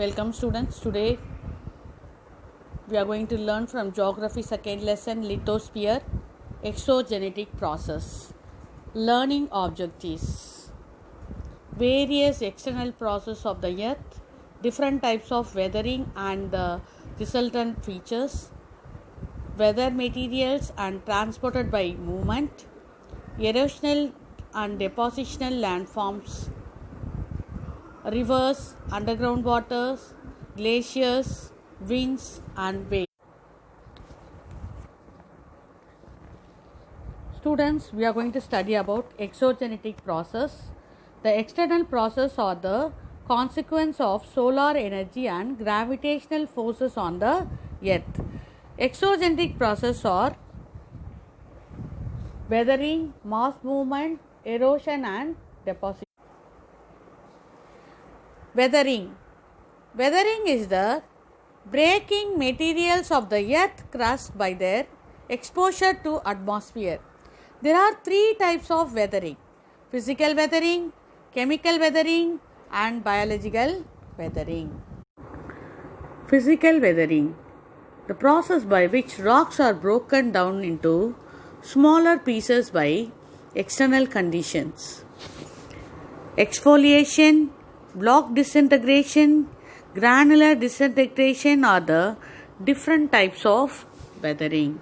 Welcome students. Today we are going to learn from geography second lesson lithosphere exogenetic process. Learning objectives. Various external process of the earth, different types of weathering and the resultant features, weather materials and transported by movement, erosional and depositional landforms, rivers, underground waters, glaciers, winds and waves. Students, we are going to study about exogenetic process. The external process are the consequence of solar energy and gravitational forces on the earth. Exogenetic process are weathering, mass movement, erosion and deposition. Weathering. Weathering is the breaking materials of the earth crust by their exposure to atmosphere. There are three types of weathering: physical weathering, chemical weathering and biological weathering. Physical weathering, the process by which rocks are broken down into smaller pieces by external conditions. Exfoliation, block disintegration, granular disintegration are the different types of weathering.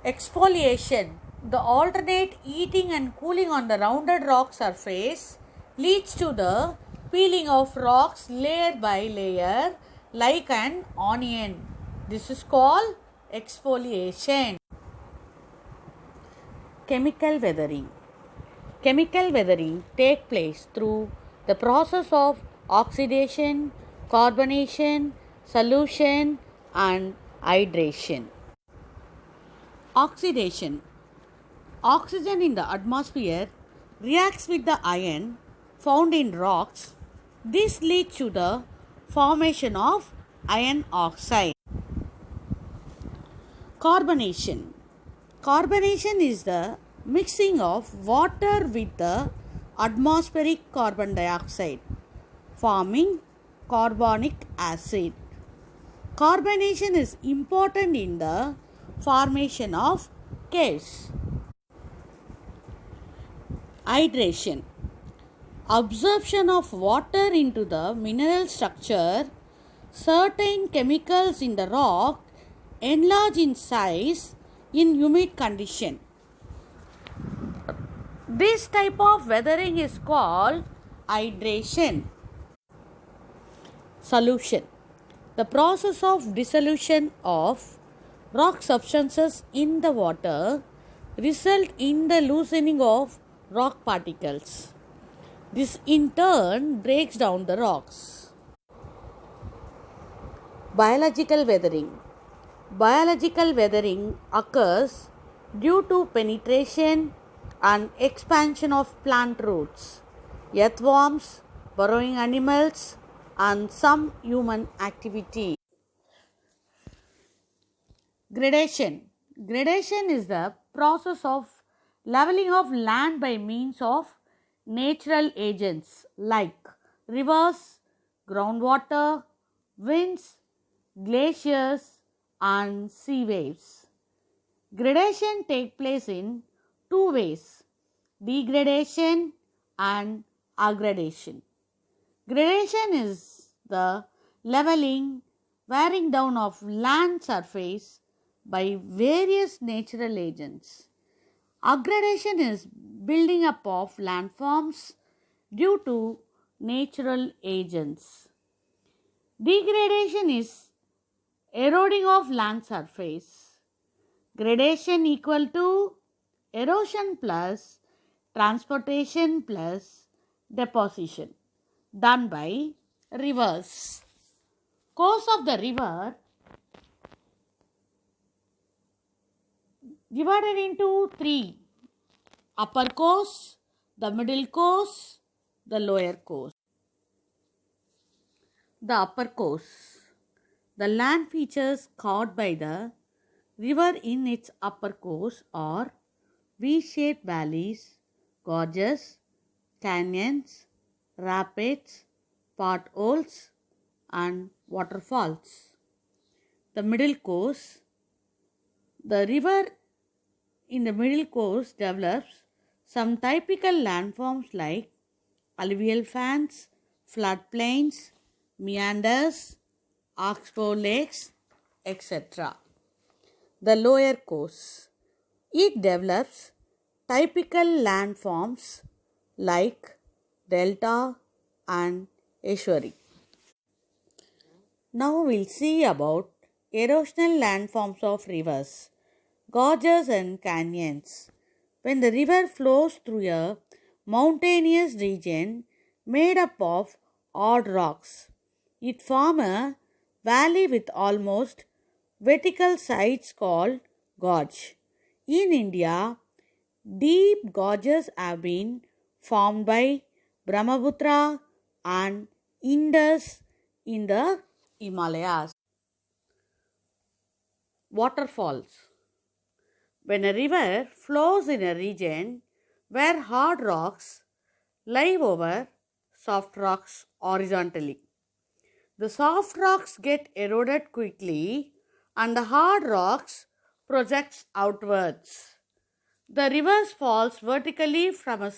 Exfoliation, the alternate heating and cooling on the rounded rock surface leads to the peeling of rocks layer by layer like an onion. This is called exfoliation. Chemical weathering. Chemical weathering takes place through the process of oxidation, carbonation, solution and hydration. Oxidation. Oxygen in the atmosphere reacts with the iron found in rocks. This leads to the formation of iron oxide. Carbonation. Carbonation is the mixing of water with the atmospheric carbon dioxide, forming carbonic acid. Carbonation is important in the formation of caves. Hydration. Absorption of water into the mineral structure. Certain chemicals in the rock enlarge in size in humid condition. This type of weathering is called hydration. Solution. The process of dissolution of rock substances in the water result in the loosening of rock particles. This in turn breaks down the rocks. Biological weathering. Biological weathering occurs due to penetration and expansion of plant roots, earthworms, burrowing animals and some human activity. Gradation. Gradation is the process of leveling of land by means of natural agents like rivers, groundwater, winds, glaciers and sea waves. Gradation takes place in two ways: degradation and aggradation. Gradation is the leveling, wearing down of land surface by various natural agents. Aggradation is building up of landforms due to natural agents. Degradation is eroding of land surface. Gradation equal to erosion plus transportation plus deposition done by rivers. Course of the river divided into three: upper course, the middle course, the lower course. The upper course. The land features carved by the river in its upper course are V-shaped valleys, gorges, canyons, rapids, potholes, and waterfalls. The middle course. The river in the middle course develops some typical landforms like alluvial fans, floodplains, meanders, oxbow lakes, etc. The lower course. It develops typical landforms like delta and estuary. Now we'll see about erosional landforms of rivers, gorges and canyons. When the river flows through a mountainous region made up of odd rocks, it forms a valley with almost vertical sides called gorge. In India, deep gorges have been formed by Brahmaputra and Indus in the Himalayas. Waterfalls. When a river flows in a region where hard rocks lie over soft rocks horizontally, the soft rocks get eroded quickly and the hard rocks projects outwards. The river falls vertically from a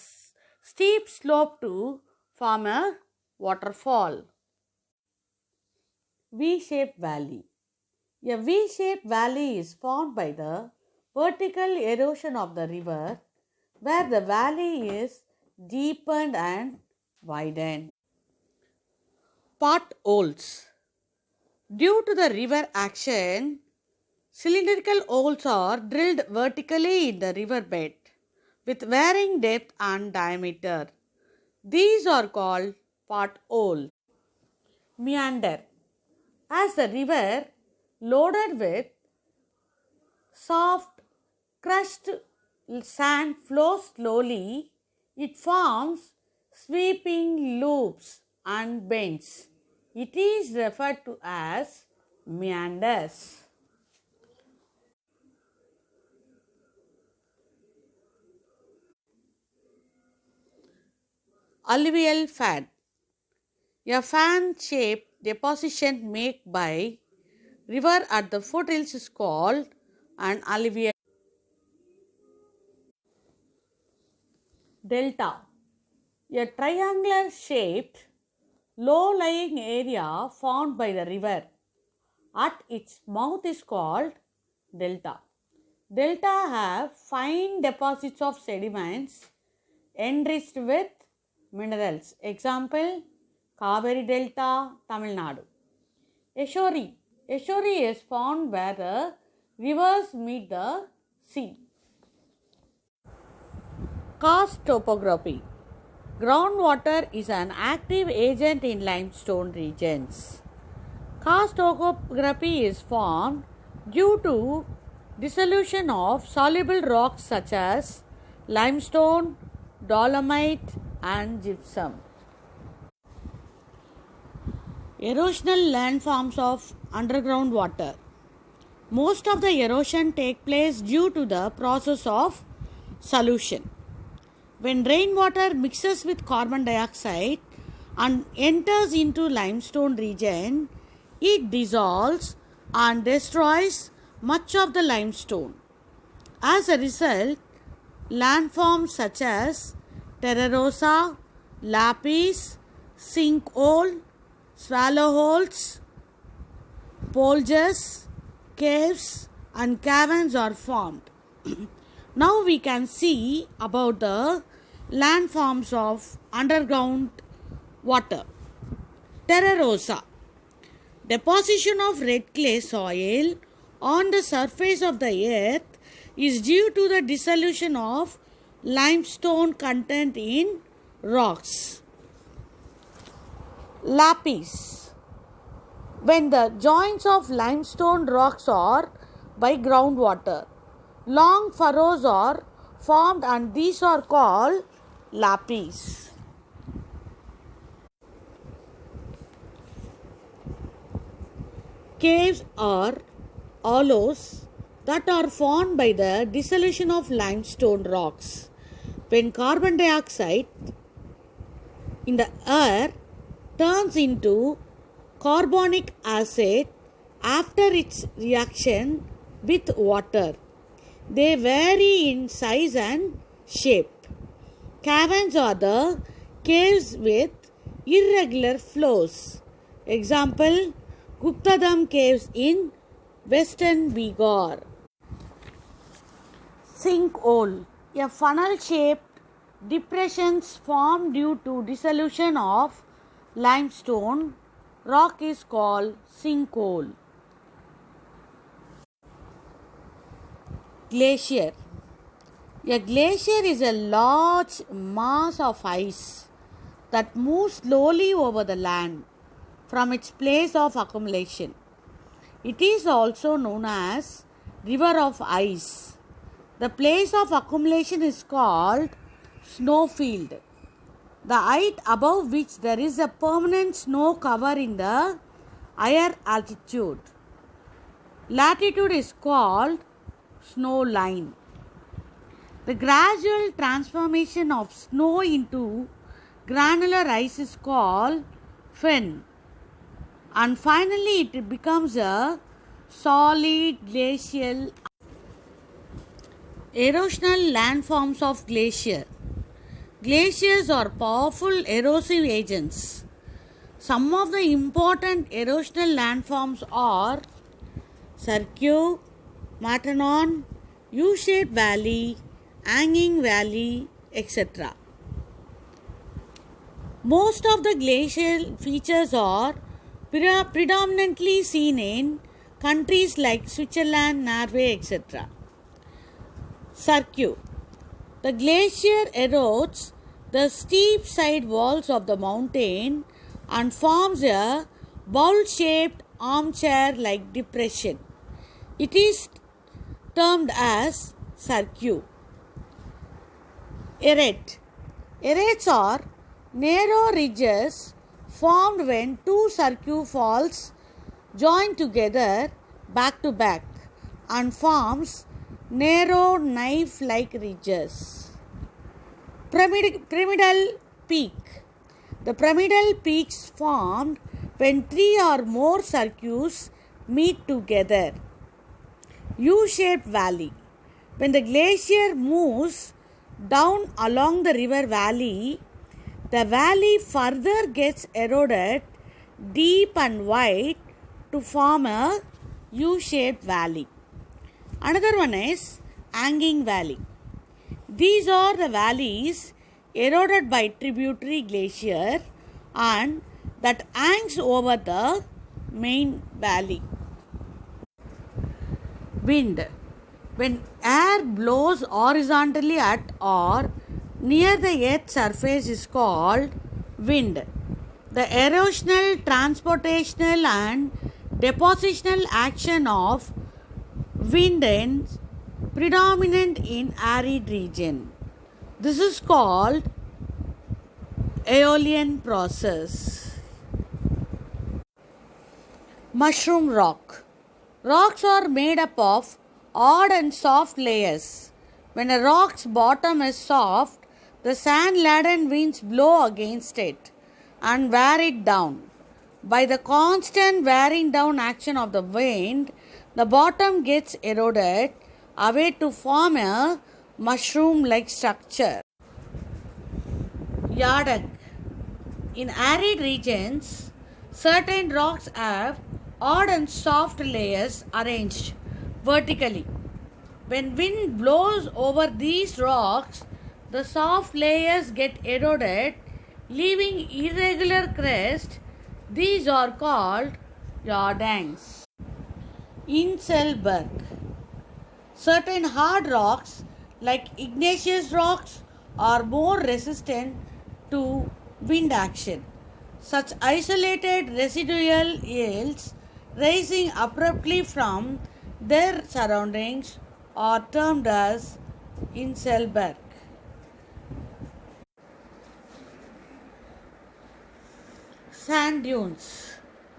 steep slope to form a waterfall. V-shaped valley. A V-shaped valley is formed by the vertical erosion of the river where the valley is deepened and widened. Potholes. Due to the river action, cylindrical holes are drilled vertically in the riverbed with varying depth and diameter. These are called potholes. Meander. As the river loaded with soft crushed sand flows slowly, it forms sweeping loops and bends. It is referred to as meanders. Alluvial fan. A fan-shaped deposition made by river at the foothills is called an alluvial. Delta. A triangular shaped low-lying area formed by the river at its mouth is called delta. Delta have fine deposits of sediments enriched with minerals. Example, Kaveri Delta, Tamil Nadu. Estuary. Estuary is found where the rivers meet the sea. Karst topography. Groundwater is an active agent in limestone regions. Karst topography is formed due to dissolution of soluble rocks such as limestone, dolomite and gypsum. Erosional landforms of underground water. Most of the erosion takes place due to the process of solution. When rainwater mixes with carbon dioxide and enters into limestone region, it dissolves and destroys much of the limestone. As a result, landforms such as terra rosa, lapis, sinkhole, swallow holes, polges, caves and caverns are formed. Now we can see about the landforms of underground water. Terra rosa. Deposition of red clay soil on the surface of the earth is due to the dissolution of limestone content in rocks. Lapis. When the joints of limestone rocks are by groundwater, long furrows are formed and these are called lapis. Caves are hollows that are formed by the dissolution of limestone rocks. When carbon dioxide in the air turns into carbonic acid after its reaction with water. They vary in size and shape. Caverns are the caves with irregular flows. Example, Guptadam caves in western Bengal. Sinkhole, a funnel-shaped depressions formed due to dissolution of limestone rock is called sinkhole. Glacier. A glacier is a large mass of ice that moves slowly over the land from its place of accumulation. It is also known as river of ice. The place of accumulation is called snowfield, the height above which there is a permanent snow cover in the higher altitude. Latitude is called snow line. The gradual transformation of snow into granular ice is called fin, and finally it becomes a solid glacial. Erosional landforms of glacier. Glaciers are powerful erosive agents. Some of the important erosional landforms are Cirque, Maternon, U-shaped valley, hanging valley, etc. Most of the glacial features are predominantly seen in countries like Switzerland, Norway, etc. Cirque. The glacier erodes the steep side walls of the mountain and forms a bowl-shaped armchair-like depression. It is termed as cirque. Arete. Arates are narrow ridges formed when two cirque falls join together back to back and forms narrow knife-like ridges. Pyramidal peak. The pyramidal peaks formed when three or more cirques meet together. U-shaped valley. When the glacier moves down along the river valley, the valley further gets eroded deep and wide to form a U-shaped valley. Another one is hanging valley. These are the valleys eroded by tributary glacier and that hangs over the main valley. Wind. When air blows horizontally at or near the earth's surface is called wind. The erosional, transportational and depositional action of wind is predominant in arid region. This is called aeolian process. Mushroom rock. Rocks are made up of hard and soft layers. When a rock's bottom is soft, the sand-laden winds blow against it and wear it down. By the constant wearing down action of the wind, the bottom gets eroded away to form a mushroom-like structure. Yardak. In arid regions, certain rocks have hard and soft layers arranged vertically. When wind blows over these rocks, the soft layers get eroded, leaving irregular crests. These are called yardangs. Inselberg. Certain hard rocks like igneous rocks are more resistant to wind action. Such isolated residual yields rising abruptly from their surroundings are termed as Inselberg. Sand dunes.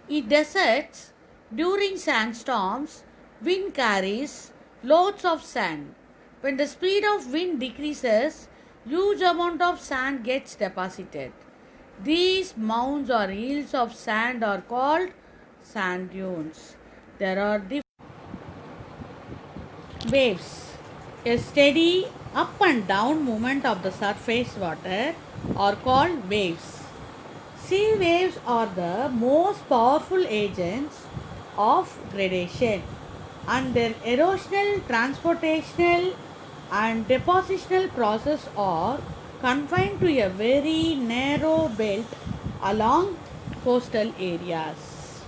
In deserts, during sandstorms, wind carries loads of sand. When the speed of wind decreases, huge amount of sand gets deposited. These mounds or hills of sand are called sand dunes. There are waves. A steady up and down movement of the surface water are called waves. Sea waves are the most powerful agents of gradation, and their erosional, transportational, and depositional process are confined to a very narrow belt along coastal areas.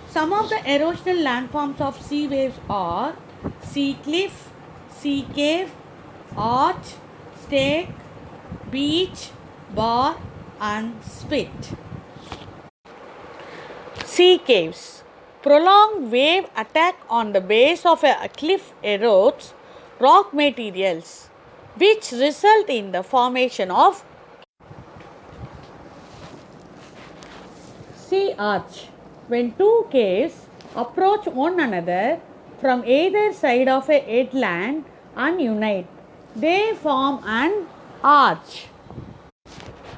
Some of the erosional landforms of sea waves are sea cliff, sea cave, arch, stake, beach, bar, and spit. Sea caves. Prolonged wave attack on the base of a cliff erodes rock materials, which result in the formation of sea arch. When two caves approach one another from either side of a headland and unite, they form an arch.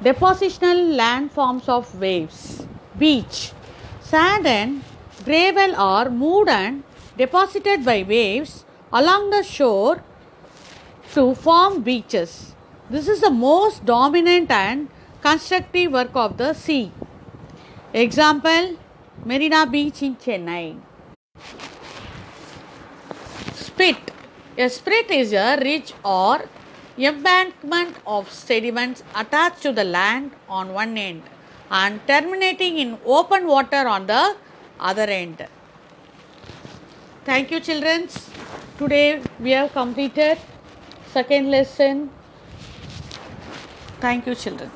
Depositional landforms of waves. Beach. Sand and gravel are moved and deposited by waves along the shore to form beaches. This is the most dominant and constructive work of the sea. Example, Marina Beach in Chennai. Spit. A spit is a ridge or embankment of sediments attached to the land on one end and terminating in open water on the other end. Thank you, children. Today we have completed second lesson. Thank you, children.